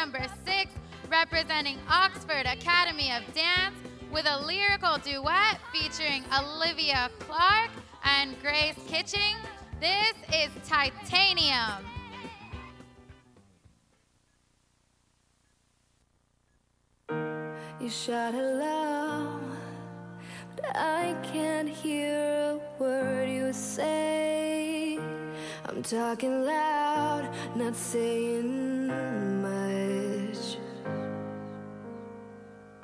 number 6, representing Oxford Academy of Dance, with a lyrical duet featuring Olivia Clark and Grace Kitching. This is Titanium. You shout hello, but I can't hear a word you say. I'm talking loud, not saying much.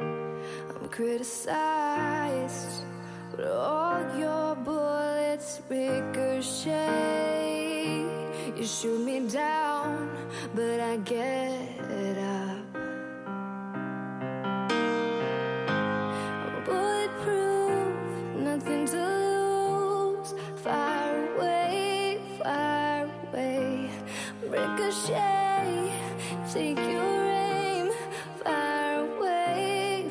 I'm criticized, but all your bullets ricochet. You shoot me down, but I get up. Nothing to lose. Far away, ricochet, take your aim. Far away,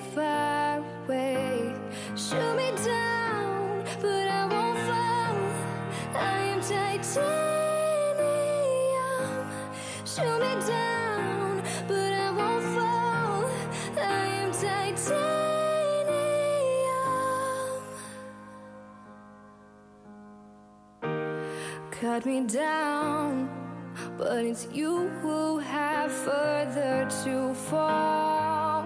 shoot me down, but I won't fall. I am titanium. Shoot me down, but I won't fall. I am titanium. Cut me down, but it's you who have further to fall.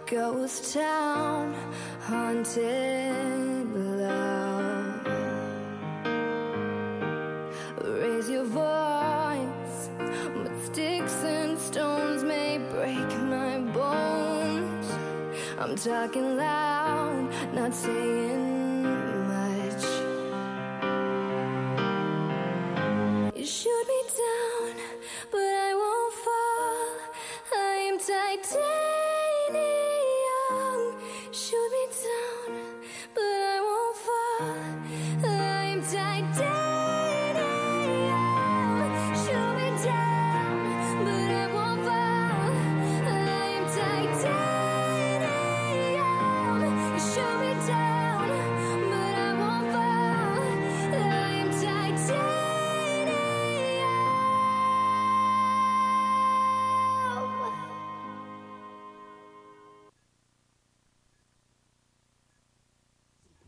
Ghost town, haunted love. Raise your voice, but sticks and stones may break my bones. I'm talking loud, not saying much. You shoot me down, but I won't fall. I am titanium. Shoot me down, but I won't fall. I am titanium. Shoot me down, but I won't fall. I am titanium. Shoot me down, but I won't fall. I am titanium.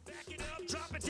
Back it up, drop it down.